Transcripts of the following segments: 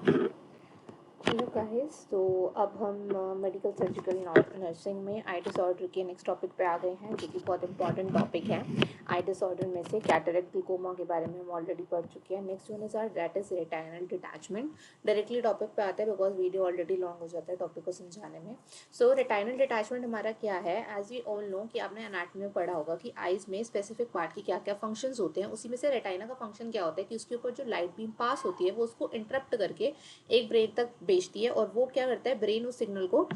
Hello guys. तो अब हम मेडिकल सर्जिकल नर्सिंग में आई डिसऑर्डर के नेक्स्ट टॉपिक पे आ गए हैं, जो कि बहुत इंपॉर्टेंट टॉपिक है। आई डिसऑर्डर में से कैटरेक्ट ग्लूकोमा के बारे में हम ऑलरेडी पढ़ चुके हैं। Next one is or that is retinal detachment. Directly topic पे आता है बिकॉज वीडियो ऑलरेडी लॉन्ग हो जाता है टॉपिक को समझाने में। सो रेटाइनल डिटैचमेंट हमारा क्या है? एज वी ऑल नो कि आपने एनाटॉमी में पढ़ा होगा कि आइज में स्पेसिफिक पार्ट की क्या क्या फंक्शंस होते हैं। उसी में से रेटाइना का फंक्शन क्या होता है कि उसके ऊपर जो लाइट बीम पास होती है वो उसको इंटरप्ट करके एक ब्रेन तक भेजती है, और वो क्या करता है, ब्रेन उस सिग्नल को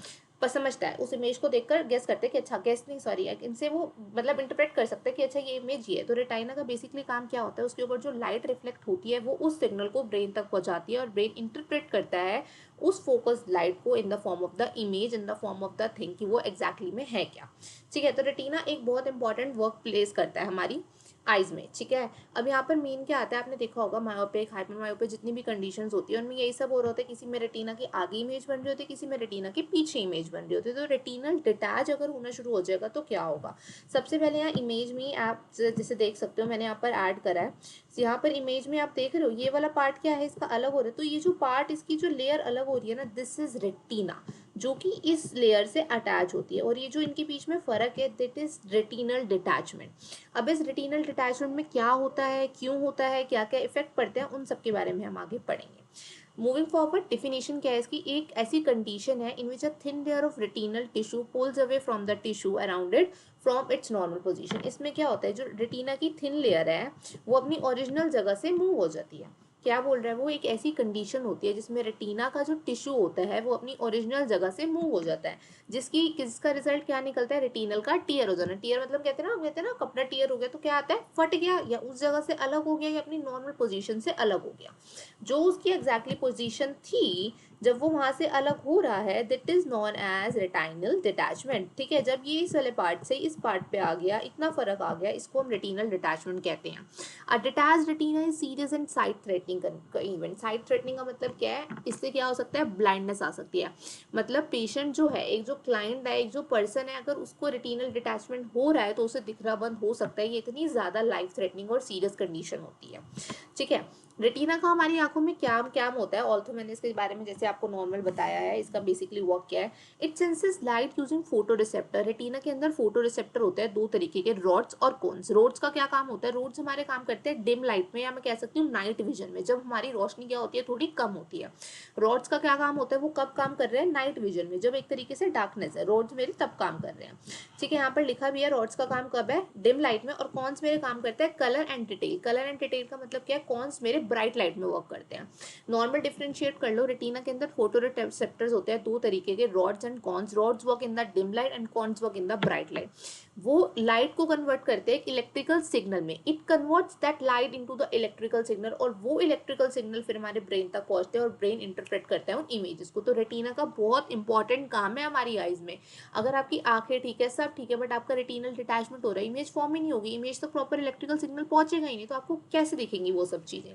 समझता है, उस इमेज को देखकर गेस करते हैं कि अच्छा, गेस नहीं सॉरी, इनसे वो मतलब इंटरप्रेट कर सकते हैं कि अच्छा ये इमेज ये है। तो रेटाइना का बेसिकली काम क्या होता है, उसके ऊपर जो लाइट रिफ्लेक्ट होती है वो उस सिग्नल को ब्रेन तक पहुंचाती है, और ब्रेन इंटरप्रेट करता है उस फोकस लाइट को in the form of the image, in the form of the thing कि वो एग्जैक्टली में है क्या। ठीक है, तो रेटिना एक बहुत इंपॉर्टेंट वर्क प्लेस करता है हमारी आइज में। ठीक है, अब यहाँ पर मेन क्या आता है, आपने देखा होगा मायोपिक हाइपर मायोपिक जितनी भी कंडीशंस होती है उनमें यही सब हो रहा होता है, किसी में रेटिना की आगे इमेज बन रही होती है, किसी में रेटिना के पीछे इमेज बन रही होती है। तो रेटिनल डिटैच अगर होना शुरू हो जाएगा तो क्या होगा? सबसे पहले यहाँ इमेज में आप जैसे देख सकते हो, मैंने यहाँ पर ऐड करा है। यहाँ पर इमेज में आप देख रहे हो ये वाला पार्ट क्या है, इसका अलग हो रहा है। तो ये जो पार्ट, इसकी जो लेयर अलग हो रही है ना, दिस इज रेटिना, जो कि इस लेयर से अटैच होती है। और ये जो इनके बीच में फर्क है, दैट इज रेटिनल डिटैचमेंट। अब इस रेटिनल डिटैचमेंट में क्या होता है, क्यों होता है, क्या क्या इफेक्ट पड़ते हैं, उन सब के बारे में हम आगे पढ़ेंगे। मूविंग फॉरवर्ड, डिफिनेशन क्या है इसकी? एक ऐसी कंडीशन है in which a thin layer of retinal tissue pulls away from the tissue around it from its normal position. इसमें क्या होता है, जो रेटिना की थिन लेयर है वो अपनी ओरिजिनल जगह से मूव हो जाती है। क्या बोल रहा है वो? एक ऐसी कंडीशन होती है जिसमें रेटिना का जो टिश्यू होता है वो अपनी ओरिजिनल जगह से मूव हो जाता है, जिसका रिजल्ट क्या निकलता है? रेटिनल का टीयर हो जाना। टीयर मतलब कहते हैं ना कपड़ा टीयर हो गया, तो क्या आता है? फट गया, या उस जगह से अलग हो गया, या अपनी नॉर्मल पोजीशन से अलग हो गया। जो उसकी एग्जैक्टली पोजीशन थी जब वो वहां से अलग हो रहा है, that is known as retinal detachment. ठीक है, जब ये इस वाले पार्ट से इस पार्ट पे आ गया, इतना फर्क आ गया, इसको हम रेटिनल डिटैचमेंट कहते हैं। A detached retina is serious and sight threatening event. Sight threatening का मतलब क्या है? इससे क्या हो सकता है? ब्लाइंडनेस आ सकती है। मतलब पेशेंट जो है, एक जो क्लाइंट है, एक जो पर्सन है, अगर उसको रेटिनल डिटैचमेंट हो रहा है तो उसे दिखना बंद हो सकता है। ये इतनी ज्यादा लाइफ थ्रेटनिंग और सीरियस कंडीशन होती है। ठीक है, रेटिना का हमारी आंखों में क्या क्या होता है? ऑल्थो मैंने इसके बारे में जैसे आपको नॉर्मल बताया है, इसका बेसिकली वर्क क्या है? It senses light using photo receptor. Retina के अंदर फोटो रिसेप्टर होते हैं दो तरीके के, रॉड्स और कोन्स। रॉड्स का क्या काम होता है? रॉड्स हमारे काम करते हैं डिम लाइट में, या मैं कह सकती हूँ नाइट विजन में, जब हमारी रोशनी क्या होती है, थोड़ी कम होती है। रॉड्स का क्या काम होता है? वो कब काम कर रहे हैं? नाइट विजन में, जब एक तरीके से डार्कनेस है, रॉड्स मेरे तब काम कर रहे हैं। ठीक है, यहाँ पर लिखा भी है रॉड्स का काम कब है? डिम लाइट में। और कॉन्स मेरे काम करते हैं colour and detail. Colour and detail का मतलब क्या है? कॉन्स मेरे ब्राइट लाइट में वर्क करते हैं। नॉर्मल डिफरेंशिएट कर लो, रेटिना के अंदर फोटो रिसेप्टर्स होते हैं दो तरीके के, rods and cons. Rods work in the dim light and cons work in the bright light. वो लाइट को कन्वर्ट करते हैं इलेक्ट्रिकल सिग्नल में। It converts that light into the electrical signal, और वो इलेक्ट्रिकल सिग्नल फिर हमारे ब्रेन तक पहुंचते हैं और ब्रेन इंटरप्रेट करता है उन इमेजेस को। तो रेटिना का बहुत इंपॉर्टेंट काम है हमारी आईज में। अगर आपकी आंखें ठीक है, सब ठीक है, बट आपका रेटिनल डिटैचमेंट हो रहा है, इमेज फॉर्म ही नहीं होगी, इमेज तक प्रॉपर इलेक्ट्रिकल सिग्नल पहुंचेगा ही नहीं, तो आपको कैसे दिखेंगी वो सब चीजें?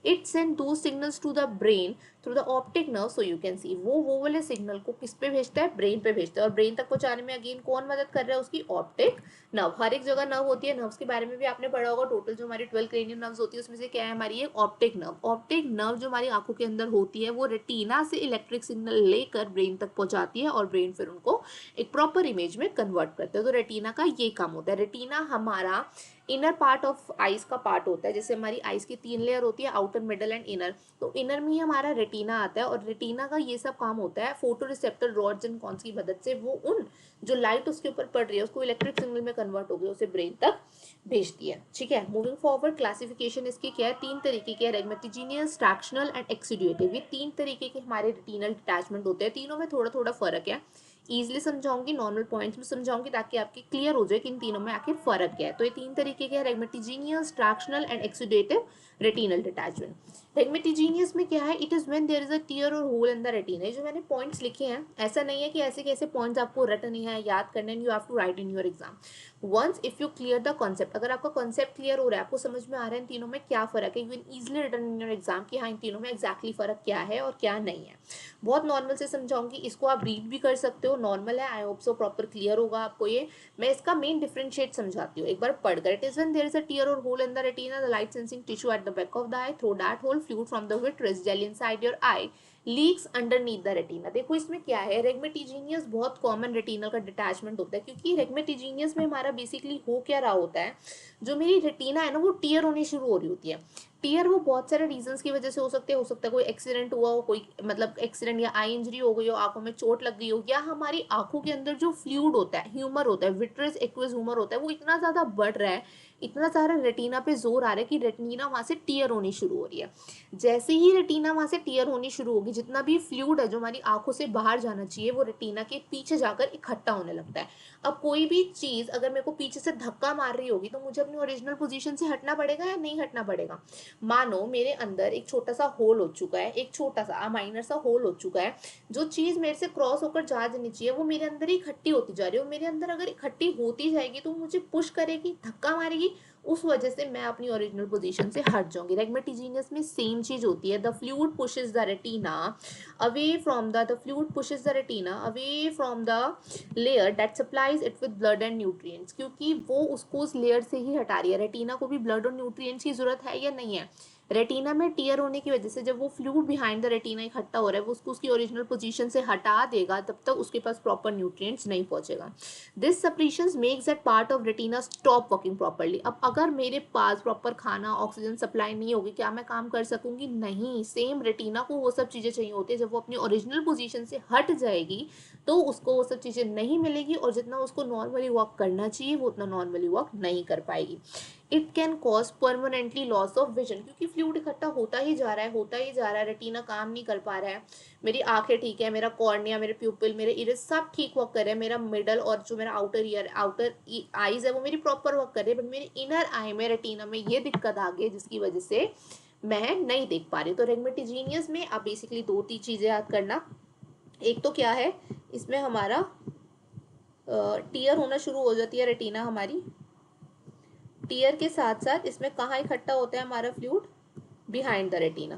It send two signals to the brain through the optic nerve, so you can see. वो वाले सिग्नल को किस पे भेजता है? ब्रेन पे भेजता है। और ब्रेन तक पहुंचाने में अगेन कौन मदद कर रहा है? उसकी ऑप्टिक नर्व। हर एक जगह नर्व होती है, नर्व्स के बारे में भी आपने पढ़ा होगा। टोटल जो हमारी 12 क्रेनियल नर्व्स होती है उसमें से क्या है हमारी? एक ऑप्टिक नर्व। ऑप्टिक नर्व जो हमारी आंखों के अंदर होती है वो रेटिना से इलेक्ट्रिक सिग्नल लेकर ब्रेन तक पहुंचाती है, और ब्रेन फिर उनको एक प्रॉपर इमेज में कन्वर्ट करते हैं। तो रेटिना का ये काम होता है। रेटिना हमारा इनर पार्ट ऑफ आइज का पार्ट होता है। जैसे हमारी आइज की 3 लेयर होती है, आउटर, मिडल एंड इनर, तो इनर में ही हमारा रेटिना आता है। और रेटिना का ये सब काम होता है photo receptor rods and cons की मदद से, वो उन जो लाइट उसके ऊपर पड़ रही है उसको इलेक्ट्रिक सिग्नल में कन्वर्ट हो गया, उसे ब्रेन तक भेजती है। ठीक है, मूविंग फॉरवर्ड, क्लासिफिकेशन इसकी क्या है? 3 तरीके के, रेगमेटिजीनियस, ट्रैक्शनल एंड एक्सीड्यूटिव। ये 3 तरीके के हमारे रेटिनल डिटैचमेंट होते हैं। तीनों में थोड़ा थोड़ा फर्क है। ईजिली समझाऊंगी, नॉर्मल पॉइंट्स में समझाऊंगी, ताकि आपकी क्लियर हो जाए कि इन तीनों में आखिर फर्क क्या है। तो ये 3 तरीके के हैं, rhegmatogenous, tractional and exudative retinal detachment. Rhegmatogenous में क्या है? It is when there is a tear और होल इन द रेटिना। जो मैंने पॉइंट्स लिखे हैं, ऐसा नहीं है कि ऐसे कैसे पॉइंट्स आपको रटने हैं, याद करने, you have to write in your exam. Once if you clear the concept, अगर आपका कॉन्सेप्ट क्लियर हो रहा है, आपको समझ में आ रहा है इन तीनों में क्या फर्क है, you can easily written in your exam कि हाँ इन तीनों में एक्जैक्टली फर्क क्या है और क्या नहीं है। बहुत नॉर्मल से समझाऊंगी, इसको आप रीड भी कर सकते हो, नॉर्मल है। आई होप सो प्रॉपर क्लियर होगा आपको ये। मैं इसका मेन डिफरेंशिएट समझाती हूँ, एक बार पढ़कर। It is when there is a tear और hole in the retina, the light sensing tissue at the back of the eye. Through that hole, fluid from the vitreous gel inside your eye leaks underneath the retina. देखो इसमें क्या है, रेगमेटिजीनियस बहुत common retina का detachment होता है, क्योंकि रेगमेटिजीनियस में हमारा बेसिकली हो क्या रहा होता है, जो मेरी रेटिना है ना वो टीयर होनी शुरू हो रही होती है। टीयर वो बहुत सारे रीजंस की वजह से हो सकते हैं, हो सकता है कोई एक्सीडेंट हुआ हो, कोई मतलब एक्सीडेंट या आई इंजरी हो गई हो, आंखों में चोट लग गई हो, या हमारी आंखों के अंदर जो फ्लूइड होता है, ह्यूमर होता है, विट्रियस एक्वस ह्यूमर होता है, वो इतना ज्यादा बढ़ रहा है, इतना सारा रेटिना पे जोर आ रहा है कि रेटिना वहां से टीयर होनी शुरू हो रही है। जैसे ही रेटिना वहां से टीयर होनी शुरू होगी, जितना भी फ्लूइड है जो हमारी आंखों से बाहर जाना चाहिए वो रेटिना के पीछे जाकर इकट्ठा होने लगता है। अब कोई भी चीज अगर मेरे को पीछे से धक्का मार रही होगी तो मुझे अपनी ओरिजिनल पोजीशन से हटना पड़ेगा या नहीं हटना पड़ेगा। मानो मेरे अंदर एक छोटा सा होल हो चुका है, एक छोटा सा माइनर सा होल हो चुका है, जो चीज मेरे से क्रॉस होकर जा जानी चाहिए वो मेरे अंदर ही इकट्ठी होती जा रही है, मेरे अंदर अगर इकट्ठी होती जाएगी तो मुझे पुश करेगी, धक्का मारेगी, उस वजह से मैं अपनी ओरिजिनल पोजीशन से हट जाऊंगी। रेगमेटिजीनियस में सेम चीज होती है। The fluid pushes the retina away from the fluid pushes the retina away from the layer that supplies it with blood and nutrients, क्योंकि वो उसको उस लेयर से ही हटा रही है। रेटिना को भी ब्लड और न्यूट्रिएंट्स की जरूरत है या नहीं है। रेटिना में टीयर होने की वजह से जब वो फ्लूइड बिहाइंड द रेटिना इकट्ठा हो रहा है, वो उसको उसकी ओरिजिनल पोजीशन से हटा देगा, तब तक उसके पास प्रॉपर न्यूट्रिएंट्स नहीं पहुंचेगा। This suppressions makes that part of retina stop working properly. अब अगर मेरे पास प्रॉपर खाना ऑक्सीजन सप्लाई नहीं होगी, क्या मैं काम कर सकूंगी? नहीं। सेम रेटिना को वो सब चीजें चाहिए होती है, जब वो अपनी ओरिजिनल पोजीशन से हट जाएगी तो उसको वो सब चीजें नहीं मिलेगी, और जितना उसको नॉर्मली वर्क करना चाहिए वो उतना नॉर्मली वर्क नहीं कर पाएगी। It can cause permanently loss of vision, क्योंकि फ्लूइड इकट्ठा होता ही जा रहा है, होता ही जा रहा है, रेटिना काम नहीं कर पा रहा है। मेरी आंखें ठीक है, मेरा कॉर्निया, मेरे प्यूपिल, मेरे इरिस सब ठीक वर्क कर रहे हैं, मेरा मिडल और जो मेरा आउटर ईयर, आउटर आईज है वो मेरी प्रॉपर वर्क कर रही है, बट मेरी इनर आई में रेटिना में ये दिक्कत आ गई जिसकी वजह से मैं नहीं देख पा रही। तो रेगमेटिजीनियस में आप बेसिकली दो तीन चीजें याद करना। एक तो क्या है, इसमें हमारा टीयर होना शुरू हो जाती है रेटिना हमारी। टीयर के साथ साथ इसमें कहाँ इकट्ठा होता है हमारा फ्लूइड? Behind the retina.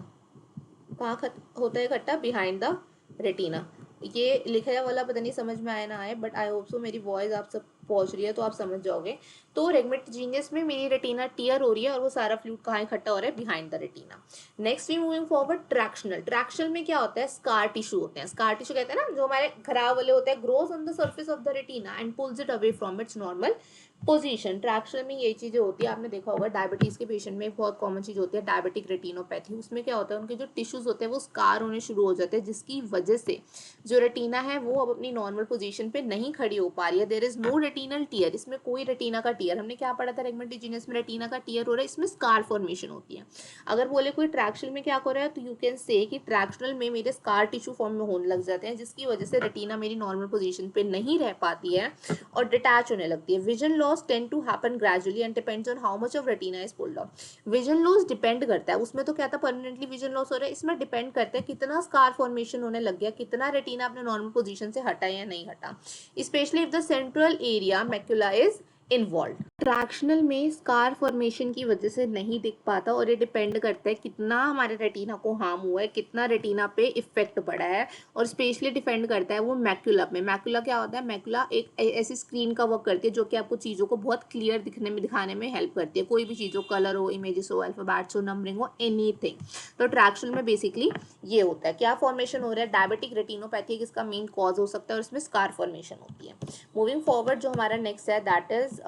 कहाँ होता है इकट्ठा? Behind the retina. ये लिखा वाला पता नहीं समझ में आए ना आए, बट आई होप सो मेरी वॉइस आप सब पहुंच रही है तो आप समझ जाओगे। तो रेगमेटिजीनियस में मेरी रेटिना टीयर हो रही है और वो सारा फ्लूइड कहाँ इकट्ठा हो रहा है? Behind the retina. Next we moving forward tractional. Tractional में क्या होता है? स्कार टिश्यू होते हैं। स्कार टिश्यू कहते हैं ना जो हमारे खराब वाले होते हैं, grows on the surface of the retina and pulls it away from its normal position. Tractional में यही चीजें होती है, आपने देखा होगा डायबिटीज के पेशेंट में बहुत कॉमन चीज होती है डायबिटिक रेटिनोपैथी। उसमें क्या होता है, उनके जो टिश्यूज होते हैं वो स्कार होने शुरू हो जाते हैं, जिसकी वजह से जो रेटिना है वो अब अपनी नॉर्मल पोजीशन पे नहीं खड़ी हो पा रही है। There is no retinal tear, इसमें कोई रेटिना का टीयर, हमने क्या पढ़ा था रेगमेटिजीनियस में, रेटिना का टीयर हो रहा है, इसमें स्कार फॉर्मेशन होती है। अगर बोले कोई ट्रैक्शनल में क्या हो रहा है, तो यू कैन से कि ट्रैक्शनल में मेरे स्कार टिश्यू फॉर्म में होने लग जाते हैं, जिसकी वजह से रेटिना मेरी नॉर्मल पोजीशन पे नहीं रह पाती है और डिटैच होने लगती है। Vision loss tend to happen gradually and depends on how much of retina is pulled off. Vision loss depend करता है, उसमें तो क्या था परमानेंटली विजन लॉस हो रहा है, इसमें डिपेंड करता है कितना स्कार फॉर्मेशन होने लग गया, कितना रेटिना अपने नॉर्मल पोजीशन से हटा या नहीं हटा, specially if the central area macula is involve. Tractional में स्कार फॉर्मेशन की वजह से नहीं दिख पाता और ये डिपेंड करता है कितना हमारे रेटिना को हार्म हुआ है, कितना रेटिना पे इफेक्ट पड़ा है, और स्पेशली डिपेंड करता है वो मैक्यूला में। मैक्यूला क्या होता है? मैक्यूला एक ऐसी स्क्रीन का वर्क करती है जो कि आपको चीज़ों को बहुत क्लियर दिखाने में हेल्प करती है, कोई भी चीज़ हो, कलर हो, इमेजेस हो, अल्फाबेट्स हो, नंबरिंग हो, एनीथिंग। तो ट्रैक्शनल में बेसिकली ये होता है। क्या फॉर्मेशन हो रहा है? डायबिटिक रेटिनोपैथी इसका मेन कॉज हो सकता है और इसमें स्कार फॉर्मेशन होती है। मूविंग फॉरवर्ड जो हमारा नेक्स्ट है दैट इज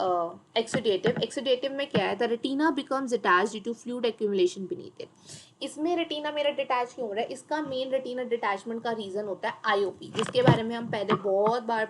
एक्सुडेटिव। एक्सुडेटिव में क्या है? The retina becomes detached due to fluid accumulation beneath it. इसमें रेटिना मेरा डिटैच क्यों हो रहा है? इसका मेन रेटिना डिटैचमेंट का रीजन होता है आईओपी, जिसके बारे में हम पहले बहुत बार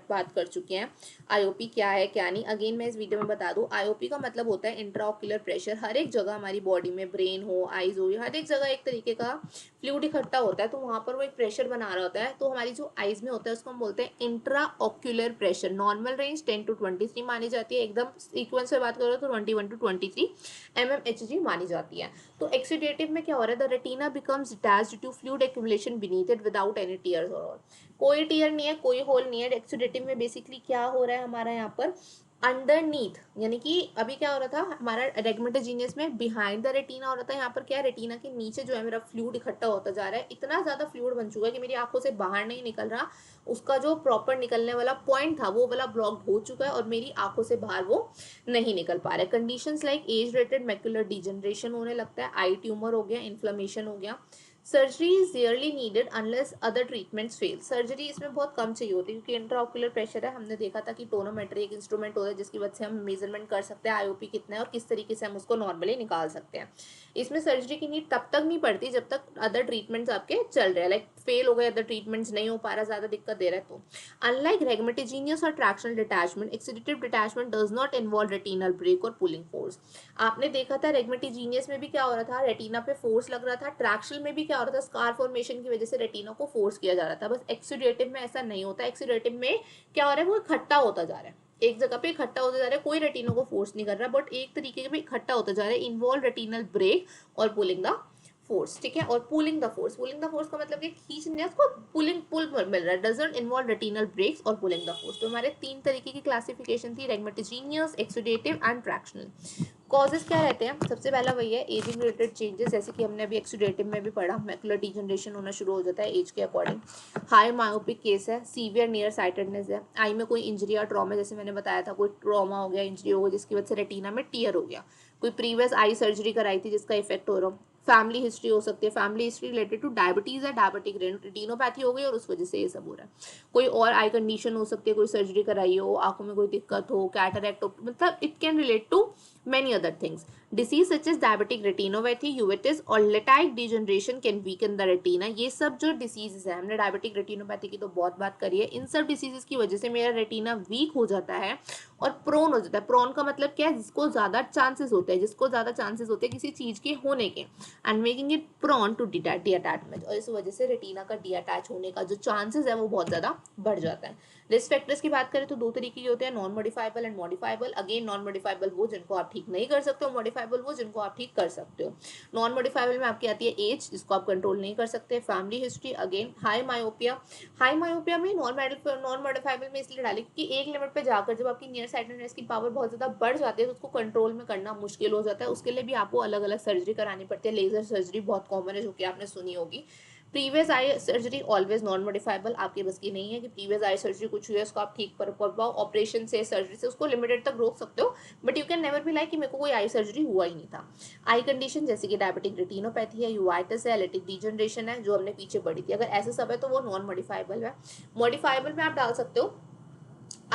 बात कर चुके हैं। आईओपी क्या है क्या नहीं, अगेन मैं इस वीडियो में बता दूं। आईओपी का मतलब होता है इंट्राओक्यूलर प्रेशर। हर एक जगह हमारी बॉडी में, ब्रेन हो, आईज हो, हर एक जगह एक तरीके का फ्लूइड इकट्ठा होता है, तो वहां पर वो एक प्रेशर बना रहा होता है। तो हमारी जो आईज में होता है उसको हम बोलते हैं intraocular pressure. Normal range 10 to 23 मानी जाती है, एकदम सीक्वेंस से बात करो तो 21 to 23 mmHg मानी जाती है। तो एक्सुडेटिव में क्या हो रहा है? The retina becomes detached to fluid accumulation beneath it without any tears और कोई टीयर नहीं है, कोई होल नहीं है। एक्सुडेटिव में बेसिकली क्या हो रहा है हमारा यहाँ पर? अंडरनीथ, यानी कि अभी क्या हो रहा था हमारा रेगमेटोजीनियस में बिहाइंड द रेटिना हो रहा था, यहाँ पर क्या है रेटिना के नीचे जो है मेरा फ्लूइड इकट्ठा होता जा रहा है, इतना ज्यादा फ्लूइड बन चुका है कि मेरी आंखों से बाहर नहीं निकल रहा, उसका जो प्रॉपर निकलने वाला पॉइंट था वो वाला ब्लॉक हो चुका है और मेरी आंखों से बाहर वो नहीं निकल पा रहा है। Conditions like age related macular degeneration होने लगता है, आई ट्यूमर हो गया, इन्फ्लेमेशन हो गया। Surgery is rarely needed unless other treatments fail. Surgery इसमें बहुत कम चाहिए होती है क्योंकि इंट्राओक्यूलर प्रेशर है, हमने देखा था कि टोनोमेट्री एक इंस्ट्रूमेंट होता है जिसकी वजह से हम मेजरमेंट कर सकते हैं आईओपी कितना है और किस तरीके से हम उसको नॉर्मली निकाल सकते हैं। इसमें सर्जरी की नीड तब तक नहीं पड़ती जब तक अदर ट्रीटमेंट्स आपके चल रहे हैं, लाइक फेल हो गए अदर ट्रीटमेंट्स, नहीं हो पा रहा, ज्यादा दिक्कत दे रहा है तो। अनलाइक रेगमेटोजीनियस और tractional detachment, exudative detachment does not involve retinal break और पुलिंग फोर्स। आपने देखा था रेगमेटोजीनियस में भी क्या हो रहा था, रेटिना पे फोर्स लग रहा था, ट्रैक्शनल में भी क्या हो रहा था, स्कार फॉर्मेशन की वजह से रेटिना को फोर्स किया जा रहा था। बस एक्सीडेटिव में ऐसा नहीं होता, एक्सीडेटिव में क्या हो रहा है वो इकट्ठा होता जा रहा है, एक जगह पे इकट्ठा होता जा रहा है, कोई रेटिनो को फोर्स नहीं कर रहा, बट एक तरीके से इकट्ठा होता जा रहा है, इन्वॉल्व रेटिनल ब्रेक और पुलिंग द फोर्स, ठीक है। और pulling the force, pulling the force का मतलब कि खींचने उसको पुलिंग पुल मिल रहा है, डजंट इन्वॉल्व रेटिनल ब्रेक्स और पुलिंग द फोर्स। तो हमारे तीन तरीके की क्लासिफिकेशन थी, रेगमेटोजीनियस, एक्सीडेटिव एंड ट्रैक्शनल। कॉजेस क्या रहते हैं, सबसे पहला वही है एजिंग रिलेटेड चेंजेस, जैसे कि हमने अभी एक्सीडेटिव में भी पढ़ा, मैकुलर डिजनरेशन होना शुरू हो जाता है एज के अकॉर्डिंग। हाई मायोपिक केस है, सीवियर नियर साइटेडनेस है, आई में कोई इंजरी या ट्रॉमा, जैसे मैंने बताया था कोई ट्रॉमा हो गया, इंजरी हो गई जिसकी वजह से रेटिना में टीयर हो गया, कोई प्रीवियस आई सर्जरी कराई थी जिसका इफेक्ट हो रहा हो, फैमिली हिस्ट्री हो सकती है, family history related two diabetes है, डायबिटिक रेटिनोपैथी हो गई और उस वजह से ये सब हो रहा है, कोई और आई कंडीशन हो सकती है, कोई सर्जरी कराई हो, आंखों में कोई दिक्कत हो, कैटरैक्ट हो, मतलब it can relate to many other things. Disease such as diabetic retinopathy, uveitis और lattice degeneration can weaken the retina. ये सब जो डिसीजेस है, हमने डायबिटिक रेटिनोपैथी की तो बहुत बात करी है, इन सब डिसीजेस की वजह से मेरा रेटिना वीक हो जाता है और प्रोन हो जाता है। प्रोन का मतलब क्या है, जिसको ज्यादा चांसेस होते हैं, जिसको ज्यादा चांसेस होते हैं किसी चीज के होने के, and making it prone to detachment, और इस वजह से रेटिना का डीअटैच होने का जो चांसेस है वो बहुत ज्यादा बढ़ जाता है। रिस्क फैक्टर्स की बात करें तो दो तरीके के होते हैं, non modifiable and modifiable. Again non modifiable वो जिनको आप ठीक नहीं कर सकते हो, मॉडिफाइबल वो जिनको आप ठीक कर सकते हो। नॉन मॉडिफाइबल में आपकी आती है एज, जिसको आप कंट्रोल नहीं कर सकते, family history, again high myopia. High myopia में नॉन मॉडिफाइबल में इसलिए डाली क्योंकि एक लिमिट पे जाकर जब आपकी नियर साइटेडनेस की पावर बहुत ज्यादा बढ़ जाती है तो उसको कंट्रोल में करना मुश्किल हो जाता है, उसके लिए भी आपको अलग अलग सर्जरी करानी पड़ती है। लेजर सर्जरी बहुत कॉमन है जो कि आपने सुनी होगी। Previous eye surgery always non modifiable, आपके बस की नहीं है कि प्रीवियस आई सर्जरी कुछ हुई है उसको आप ठीक कर पाओ, ऑपरेशन से सर्जरी से उसको लिमिटेड तक रोक सकते हो, but you can never be like कि मेरे को कोई आई सर्जरी हुआ ही नहीं था। आई कंडीशन जैसे कि डायबिटिक रेटिनोपैथी है, यूवाइटिस है, एलिटिक डिजनरेशन है जो हमने पीछे पढ़ी थी, अगर ऐसे सब है तो वो नॉन मॉडिफाइबल है। मॉडिफाइबल में आप डाल सकते हो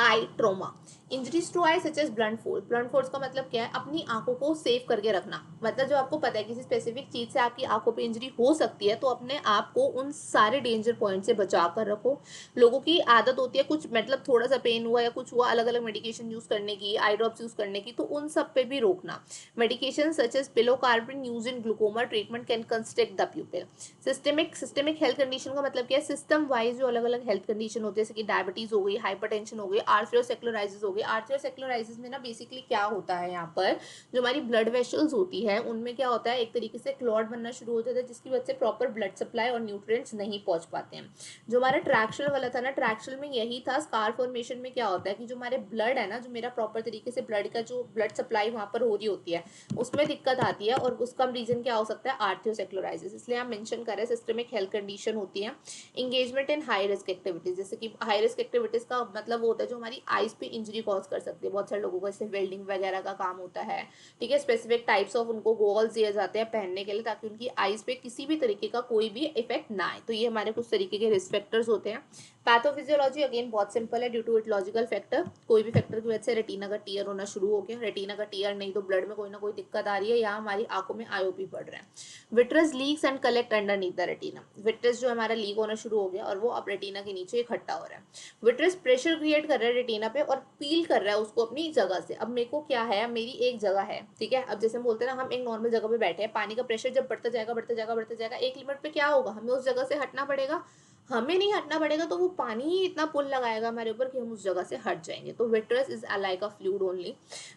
eye trauma, injuries to eye such as blunt force. Blunt force का मतलब क्या है, अपनी आंखों को सेव करके रखना, मतलब जो आपको पता है किसी स्पेसिफिक चीज से आपकी आंखों पे इंजरी हो सकती है तो अपने आप को उन सारे डेंजर पॉइंट से बचा कर रखो। लोगों की आदत होती है कुछ मतलब थोड़ा सा पेन हुआ या कुछ हुआ अलग अलग मेडिकेशन यूज करने की, आई ड्रॉप्स यूज करने की, तो उन सब पे भी रोकना। Medication such as pilocarpine use in glaucoma treatment can constrict the pupil. Systemic health condition का मतलब क्या है, सिस्टम वाइज जो अलग अलग हेल्थ कंडीशन होती है जैसे कि डायबिटीज हो गई, हाइपरटेंशन हो गई, आर्थ्रोसेक्लराइसिस हो गई। आर्थ्रोसेक्लराइसिस में ना बेसिकली क्या होता है, यहाँ पर जो हमारी ब्लड वेसल्स होती है उनमें क्या होता है, एक तरीके से क्लॉट बनना शुरू हो जाता है जिसकी वजह से प्रॉपर ब्लड सप्लाई और न्यूट्रिएंट्स नहीं पहुंच पाते हैं। जो हमारा ट्रैक्शनल वाला था ना, ट्रैक्शनल में यही था, स्कार फॉर्मेशन में क्या होता है कि जो हमारे ब्लड है ना, जो मेरा प्रॉपर तरीके से ब्लड का जो ब्लड सप्लाई वहां पर हो रही होती है उसमें दिक्कत आती है, और उसका रीजन क्या हो सकता है, आर्थ्रोसेक्लराइसिस, इसलिए हम मेंशन कर रहे हैं सिस्टमिक हेल्थ कंडीशन होती है। इंगेजमेंट इन हाई रिस्क एक्टिविटीज, जैसे कि हाई रिस्क एक्टिविटीज का मतलब वो होता है जो हमारी आईज पे इंजरी कॉज कर सकती है, बहुत सारे लोगों को इससे वेल्डिंग वगैरह का काम होता है, ठीक है। स्पेसिफिक टाइप्स ऑफ उनको गॉगल्स दिए जाते हैं पहनने के लिए ताकि उनकी आईज पे किसी भी तरीके का कोई भी इफेक्ट ना आए, तो ये हमारे कुछ तरीके के रिस्क फैक्टर्स होते हैं। पैथोफिजियोलॉजी अगेन बहुत सिंपल है, ड्यू टू इटोलॉजिकल फैक्टर, कोई भी फैक्टर की वजह से रेटिना का टीयर होना शुरू हो गया, रेटिना का टीयर नहीं तो ब्लड में कोई ना कोई दिक्कत आ रही है या हमारी आंखों में आईओपी बढ़ रहा है। Vitreous leaks and collect underneath the retina, vitreous जो हमारा लीक होना शुरू हो गया और वो अब रेटिना के नीचे इकट्ठा हो रहा है। विट्रस प्रेशर क्रिएट कर रहा है रेटिना पे और पील कर रहा है उसको अपनी जगह से। अब मेरे को क्या है, मेरी एक जगह है, ठीक है, अब जैसे हम बोलते हैं ना, हम एक नॉर्मल जगह पे बैठे हैं, पानी का प्रेशर जब बढ़ता जाएगा बढ़ता जाएगा बढ़ता जाएगा, एक लिमिट पे क्या होगा, हमें उस जगह से हटना पड़ेगा, हमें नहीं हटना पड़ेगा तो वो पानी ही इतना पुल लगाएगा हमारे ऊपर कि हम उस जगह से हट जाएंगे। तो vitreous is like a fluid only.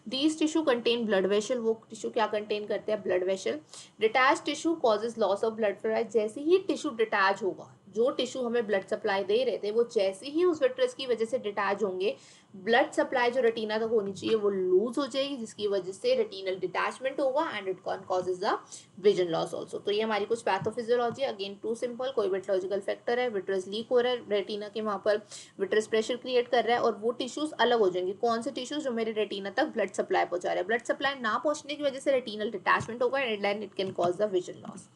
These tissue contain blood vessel, वो टिश्यू क्या कंटेन करते हैं, blood vessel. Detach tissue causes loss of blood flow, जैसे ही टिश्यू डिटैच होगा, जो टिश्यू हमें ब्लड सप्लाई दे रहे थे वो जैसे ही उस विट्रस की वजह से डिटैच होंगे, ब्लड सप्लाई जो रेटिना तक होनी चाहिए वो लूज हो जाएगी, जिसकी वजह से रेटिनल डिटैचमेंट होगा and it can causes the vision loss also. तो ये हमारी कुछ पैथोफिजियोलॉजी, अगेन टू सिंपल, कोई मेट्रोलॉजिकल फैक्टर है, विट्रस लीक हो रहा है रेटिना के, वहाँ पर विट्रस प्रेशर क्रिएट कर रहा है और वो टिश्यूज अलग हो जाएंगे। कौन से टिश्यूज? जो मेरे रेटिना तक ब्लड सप्लाई पहुंचा रहे हैं। ब्लड सप्लाई ना पहुंचने की वजह से रेटिनल डिटैचमेंट होगा and then it can cause the vision loss.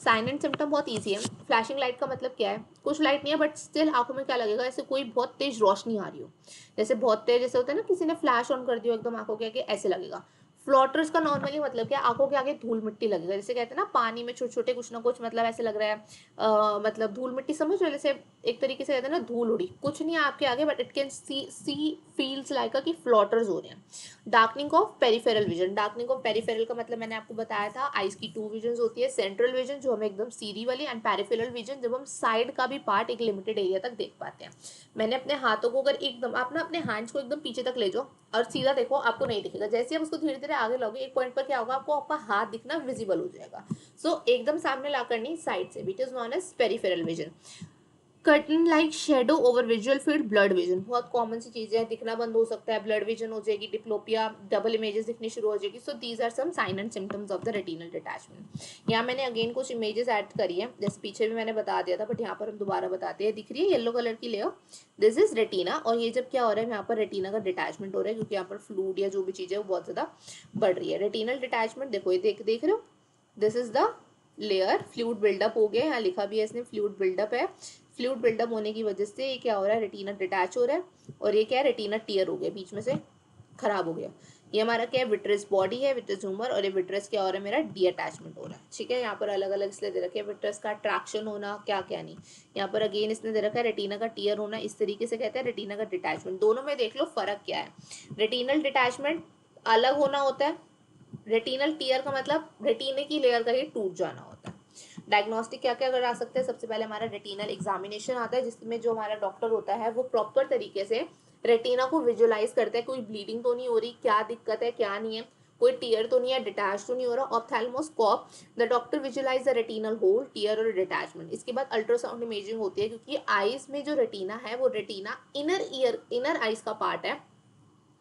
Sign and symptom बहुत ईजी है। फ्लैशिंग लाइट का मतलब क्या है? कुछ लाइट नहीं है बट स्टिल आंखों में क्या लगेगा, ऐसे कोई बहुत तेज रोशनी आ रही हो, जैसे बहुत तेज, जैसे होता है ना किसी ने फ्लैश ऑन कर दिया एकदम आंखों के आगे, ऐसे लगेगा। फ्लोटर्स का नॉर्मली मतलब क्या? आंखों के आगे धूल मिट्टी लगेगा, जैसे कहते हैं ना पानी में छोटे छोटे कुछ ना कुछ, मतलब ऐसे लग रहा है मतलब धूल मिट्टी, समझ रहे हो? जैसे एक तरीके से कहते हैं ना धूल उड़ी, कुछ नहीं है आपके आगे but it can see feels like कि फ्लोटर्स हो रहे हैं। Darkening of peripheral vision. Darkening of peripheral का मतलब मैंने आपको बताया था, आइज की टू विजन होती है, सेंट्रल विजन जो हमें एकदम सीधी वाली, एंड पेरिफेरल विजन जब हम साइड का भी पार्ट एक लिमिटेड एरिया तक देख पाते हैं। मैंने अपने हाथों को अगर एकदम, आप ना अपने हैंड्स को एकदम पीछे तक ले जाओ और सीधा देखो, आपको नहीं दिखेगा। जैसे आप उसको धीरे धीरे आगे लाओगे एक पॉइंट पर क्या होगा, आपको आपका हाथ दिखना विजिबल हो जाएगा। सो एकदम सामने ला कर नहीं, साइड से, which is known as peripheral vision. Curtain like shadow over visual field, blurred vision, बहुत कॉमन सी चीजें हैं, दिखना बंद हो सकता है, ब्लड विजन हो जाएगी, डिप्लोपिया, डबल इमेजेस दिखनी शुरू हो जाएगी। So these are some sign and symptoms of the retinal detachment. यहाँ मैंने अगेन कुछ इमेजेस ऐड करी है, जैसे पीछे भी मैंने बता दिया था बट यहाँ पर हम दोबारा बताते हैं। दिख रही है येलो कलर की लेयर, दिस इज रेटिना, और ये जब क्या हो रहा है, यहाँ पर रेटिना का डिटैचमेंट हो रहा है क्योंकि यहाँ पर फ्लूइड या जो भी चीज़ है वो बहुत ज़्यादा बढ़ रही है। रेटिनल डिटैचमेंट देखो, ये देख रहे हो, this is the layer, fluid buildup हो गया, यहाँ लिखा भी है इसने फ्लूइड बिल्डअप है। फ्लूइड बिल्डअप होने की वजह से ये क्या हो रहा है, रेटिना डिटैच हो रहा है, और ये क्या है, रेटिना टियर हो गया, बीच में से खराब हो गया। ये हमारा क्या है, विट्रस बॉडी है, विट्रस ह्यूमर, और ये विट्रस क्या हो रहा है, मेरा डी अटैचमेंट हो रहा है। ठीक है, यहाँ पर अलग अलग इसलिए दे रखे हैं, विट्रस का ट्रैक्शन होना, क्या क्या नहीं। यहाँ पर अगेन इसने दे रखा है रेटिना का टियर होना, इस तरीके से कहते हैं रेटिना का डिटैचमेंट। दोनों में देख लो फर्क क्या है। रेटिनल डिटैचमेंट अलग होना होता है, रेटिनल टियर का मतलब रेटिने की लेयर का ही टूट जाना होता है। डायग्नोस्टिक क्या क्या करा सकते हैं, सबसे पहले हमारा रेटिनल एग्जामिनेशन आता है, जिसमें जो हमारा डॉक्टर होता है वो प्रॉपर तरीके से रेटिना को विजुअलाइज करता है, कोई ब्लीडिंग तो नहीं हो रही, क्या दिक्कत है क्या नहीं है, कोई टीयर तो नहीं है, डिटैच तो नहीं हो रहा। Ophthalmoscope, the doctor visualize the retinal hole, tear or detachment. इसके बाद अल्ट्रासाउंड इमेजिंग होती है, क्योंकि आईज में जो रेटिना है वो रेटिना इनर आईज का पार्ट है,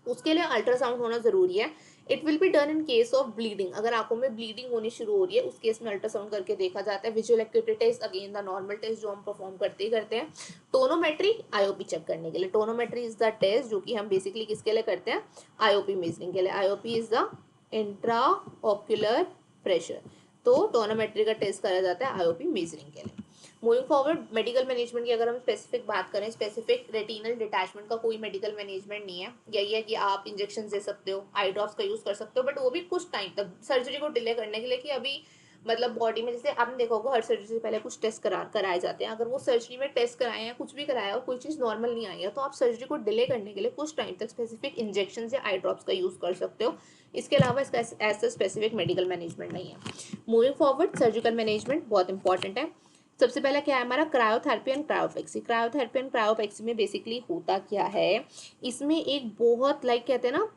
उसके लिए अल्ट्रासाउंड होना जरूरी है। It will be done in case of bleeding, अगर आंखों में ब्लीडिंग होनी शुरू हो रही है उस केस में अल्ट्रासाउंड करके देखा जाता है। Visual activity test, again the normal test जो हम परफॉर्म करते ही करते हैं। टोनोमेट्री, आईओपी चेक करने के लिए, टोनोमेट्री इज द टेस्ट जो कि हम बेसिकली किसके लिए करते हैं, आईओपी मेजरिंग के लिए। IOP is the intra ocular pressure, तो टोनोमेट्री का टेस्ट करा जाता है आईओपी मेजरिंग के लिए। मूविंग फॉरवर्ड, मेडिकल मैनेजमेंट की अगर हम स्पेसिफिक बात करें, स्पेसिफिक रेटिनल डिटैचमेंट का कोई मेडिकल मैनेजमेंट नहीं है। यही है कि आप इंजेक्शन दे सकते हो, आई ड्रॉप्स का यूज कर सकते हो, बट वो भी कुछ टाइम तक, सर्जरी को डिले करने के लिए, कि अभी मतलब बॉडी में, जैसे आपने देखा होगा हर सर्जरी से पहले कुछ टेस्ट कराए जाते हैं। अगर वो सर्जरी में टेस्ट कराए हैं, कुछ भी कराया और कोई चीज़ नॉर्मल नहीं आई है, तो आप सर्जरी को डिले करने के लिए कुछ टाइम तक स्पेसिफिक इंजेक्शन या आई ड्रॉप्स का यूज़ कर सकते हो। इसके अलावा इसका ऐसा स्पेसिफिक मेडिकल मैनेजमेंट नहीं है। मूविंग फॉरवर्ड, सर्जिकल मैनेजमेंट बहुत इंपॉर्टेंट है। सबसे पहला क्या है हमारा, क्रायोथेरेपी एंड क्रायोपेक्सी। क्रायोथेरेपी एंड क्रायोपेक्सी में बेसिकली होता क्या है, इसमें एक बहुत लाइक कहते हैं ना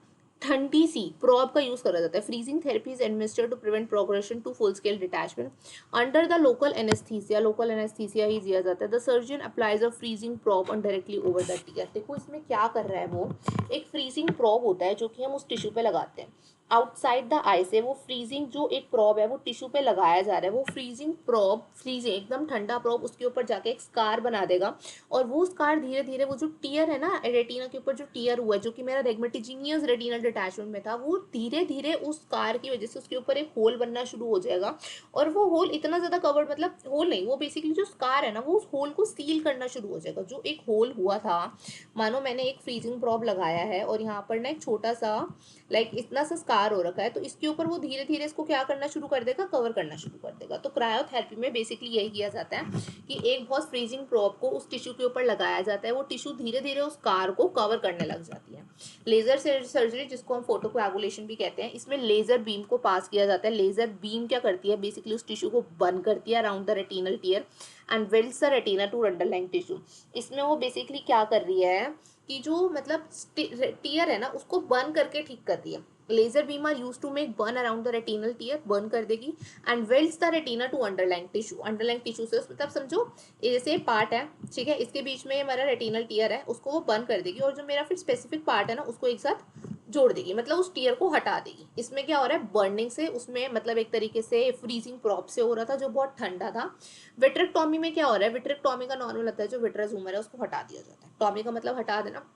ठंडी सी प्रॉब का यूज करा जाता है। Freezing therapy is administered to prevent progression to full scale detachment under the local anaesthesia. Local anaesthesia ही दिया जाता है। The surgeon applies a freezing probe on directly over the tear. देखो इसमें क्या कर रहा है, वो एक फ्रीजिंग प्रॉब होता है जो कि हम उस टिश्यू पे लगाते हैं आउटसाइड द आई से। वो फ्रीजिंग जो एक प्रॉब है वो टिश्यू पे लगाया जा रहा है, वो फ्रीजिंग प्रॉब, फ्रीजिंग एकदम ठंडा प्रॉब उसके ऊपर जाके एक स्कार बना देगा, और वो स्कार धीरे धीरे, वो जो टीयर है ना रेटिना के ऊपर जो टीयर हुआ है, जो कि मेरा रेगमेटिजिनियस रेटिनल डिटैचमेंट में था, वो धीरे धीरे उस स्कार की वजह से उसके ऊपर एक होल बनना शुरू हो जाएगा। और वो होल इतना ज्यादा कवर्ड, मतलब होल नहीं, वो बेसिकली जो स्कार है ना वो उस होल को सील करना शुरू हो जाएगा। जो एक होल हुआ था, मानो मैंने एक फ्रीजिंग प्रॉब लगाया है और यहाँ पर ना एक छोटा सा लाइक इतना सा स्कार हो रखा है, तो इसके ऊपर वो धीरे धीरे इसको क्या करना शुरू कर देगा, कवर करना शुरू कर देगा। तो क्रायोथेरेपी में बेसिकली यही किया जाता है कि एक बहुत फ्रीजिंग प्रॉब को उस टिश्यू के ऊपर लगाया जाता है, वो टिश्यू धीरे धीरे उस स्कार को कवर करने लग जाती है। लेजर सर्जरी, जिसको हम फोटोकोएगुलेशन भी कहते हैं, इसमें लेजर बीम को पास किया जाता है। लेजर बीम क्या करती है, बेसिकली उस टिश्यू को बर्न करती है around the retinal tear and welds the retina to underlying tissue. इसमें वो बेसिकली क्या कर रही है कि जो मतलब टियर है ना उसको बर्न करके ठीक कर रही है। Laser beam are use to make burn around the retinal tear, burn कर देगी, and welds the retina to underlying tissue, underlying tissue से मतलब समझो जैसे पार्ट है, ठीक है, इसके बीच में हमारा रेटिनल टीयर है, उसको वो बर्न कर देगी, और जो मेरा फिर स्पेसिफिक पार्ट है ना उसको एक साथ जोड़ देगी, मतलब उस टीयर को हटा देगी। इसमें क्या हो रहा है, बर्निंग से, उसमें मतलब एक तरीके से फ्रीजिंग प्रॉप से हो रहा था जो बहुत ठंडा था। विट्रेक्टोमी में क्या हो रहा है, विट्रेक्टोमी का नॉर्मल होता है जो विट्रस ह्यूमर है उसको हटा दिया जाता है, टॉमी का मतलब हटा देना,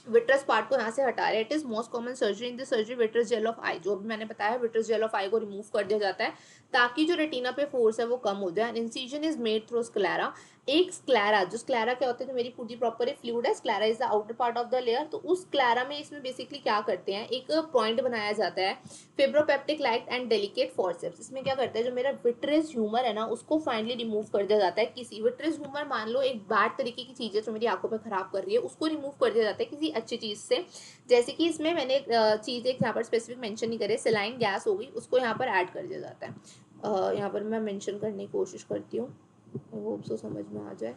विट्रस पार्ट को यहाँ से हटा रहे हैं। It is most common surgery in the surgery vitreous gel of eye, जो भी मैंने बताया विट्रस जेल ऑफ आई को रिमूव कर दिया जाता है ताकि जो रेटिना पे फोर्स है वो कम हो जाए। Incision is made through sclera, एक स्क्लेरा, जो स्क्लेरा क्या होता है, जो मेरी पूरी प्रॉपर एक फ्लूइड है, sclera is the outer part of the layer, तो उस स्क्लेरा में इसमें बेसिकली क्या करते हैं, एक पॉइंट बनाया जाता है, फिब्रोपेप्टिक लाइट एंड डेलिकेट फॉर्सेप्स। इसमें क्या करते हैं, जो मेरा विट्रस ह्यूमर है ना उसको फाइनली रिमूव कर दिया जाता है। किसी विट्रस ह्यूमर मान लो एक बैड तरीके की चीज है जो मेरी आंखों पे खराब कर रही है, उसको रिमूव कर दिया जाता है किसी अच्छी चीज से। जैसे कि इसमें मैंने एक चीज एक यहाँ पर स्पेसिफिक मेंशन नहीं करे, सेलाइन गैस हो गई, उसको यहाँ पर ऐड कर दिया जाता है। यहाँ पर मैं मेंशन करने की कोशिश करती हूँ, आई होप सो समझ में आ जाए।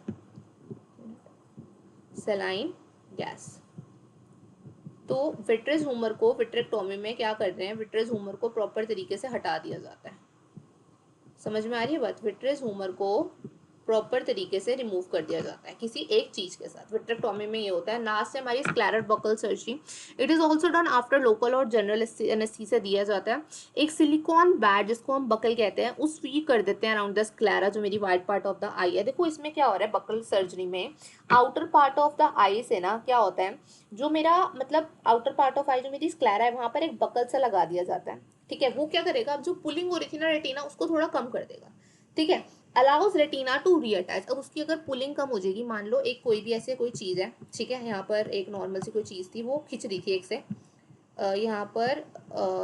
सेलाइन गैस, तो विट्रस ह्यूमर को विट्रेक्टोमी में क्या कर रहे हैं, विट्रस ह्यूमर को प्रॉपर तरीके से हटा दिया जाता है। समझ में आ रही है बात, विट्रस ह्यूमर को प्रॉपर तरीके से रिमूव कर दिया जाता है किसी एक चीज के साथ। विट्रेक्टोमी में ये होता है। लास्ट से हमारी scleral buckle surgery, it is also done after local or general anaesthesia दिया जाता है। एक सिलिकॉन बैड जिसको हम बकल कहते हैं उस फीड कर देते हैं अराउंड द स्क्लेरा, जो मेरी वाइट पार्ट ऑफ द आई है। देखो इसमें क्या हो रहा है, बकल सर्जरी में आउटर पार्ट ऑफ द आई से ना क्या होता है, जो मेरा मतलब आउटर पार्ट ऑफ आई जो मेरी स्क्लेरा है वहां पर एक बकल सा लगा दिया जाता है, ठीक है। वो क्या करेगा, अब जो पुलिंग हो रही थी ना रेटिना उसको थोड़ा कम कर देगा, ठीक है। अलाउज रेटिना टू रीअटैच, अब उसकी अगर पुलिंग कम हो जाएगी, मान लो एक कोई भी ऐसे कोई चीज़ है, ठीक है, यहाँ पर एक नॉर्मल सी कोई चीज़ थी वो खिंच रही थी एक से, यहाँ पर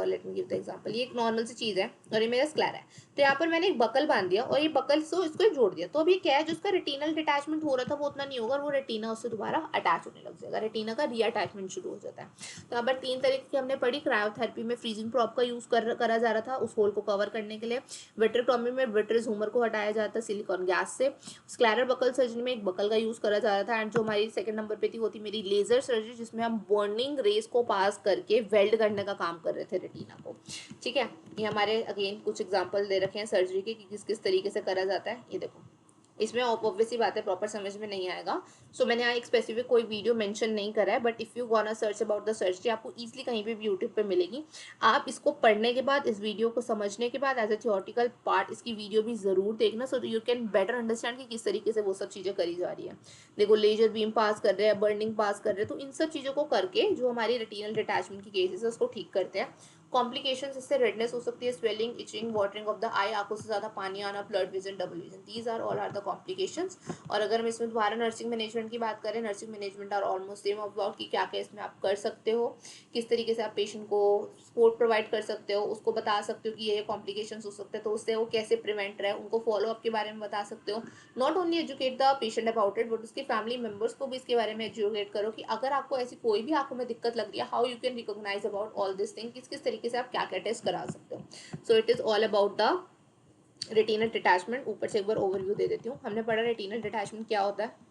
let me give the example, ये एक नॉर्मल सी चीज़ है और ये मेरा स्क्लेरा है, तो यहाँ पर मैंने एक बकल बांध दिया और ये बकल से इसको जोड़ दिया, तो अब ये क्या है, जो उसका रेटिनल डिटैचमेंट हो रहा था वो उतना नहीं होगा और वो रेटिना उससे दोबारा अटैच होने लग जाएगा, रेटिना का रीअटैचमेंट शुरू हो जाता है। तो यहाँ पर 3 तरीके की हमने पढ़ी। क्रायोथेरेपी में फ्रीजिंग प्रॉप का यूज करा जा रहा था उस होल को कवर करने के लिए। विट्रेक्टोमी में विट्रस ह्यूमर को हटाया जाता है सिलिकॉन गैस से। स्क्लेरल बकल सर्जरी में एक बकल का यूज करा जा रहा था। एंड जो हमारी सेकंड नंबर पे थी वो थी मेरी लेजर सर्जरी, जिसमें हम बर्निंग रेस को पास करके वेल्ड करने का काम कर रहे थे रेटिना को, ठीक है। ये हमारे अगेन कुछ एग्जांपल दे रखे हैं सर्जरी के कि किस किस तरीके से करा जाता है। ये देखो, इसमें ऑब्वियसली बात है प्रॉपर समझ में नहीं आएगा, सो मैंने यहाँ एक स्पेसिफिक कोई वीडियो मेंशन नहीं करा है, but if you gonna search about the surgery आपको इजीली कहीं पे भी यूट्यूब पे मिलेगी। आप इसको पढ़ने के बाद, इस वीडियो को समझने के बाद एज ए थियोरटिकल पार्ट इसकी वीडियो भी ज़रूर देखना, सो यू कैन बेटर अंडरस्टैंड कि किस तरीके से वो सब चीज़ें करी जा रही है। देखो लेजर बीम पास कर रहे हैं, बर्निंग पास कर रहे हैं, तो इन सब चीज़ों को करके जो हमारी रेटिनल डिटैचमेंट की केसेस है उसको ठीक करते हैं। कॉम्प्लिकेशंस इससे रेडनेस हो सकती है, swelling, itching, watering of the eye, आंखों से ज़्यादा पानी आना, blood vision, double vision, these are all are the complications. और अगर हम इसमें दोबारा नर्सिंग मैनेजमेंट की बात करें, nursing management are almost same about कि क्या क्या इसमें आप कर सकते हो, किस तरीके से आप पेशेंट को सपोर्ट प्रोवाइड कर सकते हो, उसको बता सकते हो कि ये कॉम्प्लिकेशंस हो सकते हैं तो उससे वो कैसे प्रिवेंट रहे, उनको फॉलो अप के बारे में बता सकते हो। Not only educate the patient about it, but उसके फैमिली मेम्बर्स को भी इसके बारे में एजुकेट करो कि अगर आपको ऐसी कोई भी आंखों में दिक्कत लग रही है, how you can recognise about all this thing, किस किस तरीके से आप क्या क्या टेस्ट करा सकते हो। So it is all about the retinal detachment. ऊपर से एक बार ओवरव्यू दे देती हूँ। हमने पढ़ा रेटिनल डिटैचमेंट क्या होता है,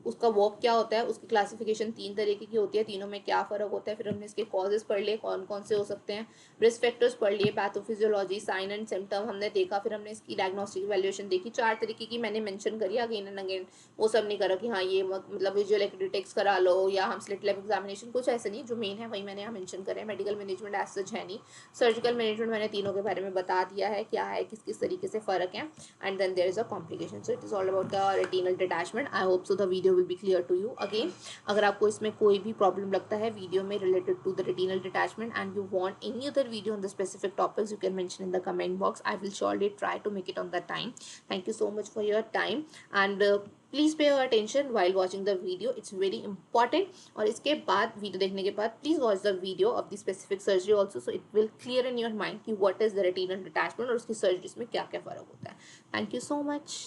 उसका वर्क क्या होता है, उसकी क्लासिफिकेशन 3 तरीके की होती है, तीनों में क्या फ़र्क होता है, फिर हमने इसके कॉजेस पढ़ लिए कौन कौन से हो सकते हैं, रिस्क फैक्टर्स पढ़ लिए, पैथोफिजियोलॉजी, साइन एंड सिम्टम हमने देखा, फिर हमने इसकी डायग्नोस्टिक वैल्यूएशन देखी। 4 तरीके की मैंने मेंशन करी अगेन एंड अगेन, वो सब नहीं करा कि हाँ ये मतलब विजुअल एक्यूटी टेस्ट करा लो या हम स्लिट लैब एग्जामिनेशन, कुछ ऐसे नहीं, जो मेन है वही मैंने यहाँ मेंशन करे। मेडिकल मैनेजमेंट एज सच है नहीं, सर्जिकल मैनेजमेंट मैंने तीनों के बारे में बता दिया है क्या है, किस किस तरीके से फ़र्क है, and then there is a complication. So it is all about the retinal detachment. I hope so the video will be clear to you. Again अगर आपको इसमें कोई भी प्रॉब्लम लगता है वीडियो में related to the retinal detachment and you want any other video on the specific topics, you can mention in the comment box. I will surely try to make it on the time. Thank you so much for your time and please pay your attention while watching the video, it's very important. और इसके बाद video देखने के बाद please watch the video of the specific surgery also, so it will clear in your mind कि what is the retinal detachment और उसकी surgeries में क्या क्या फ़र्क होता है। Thank you so much.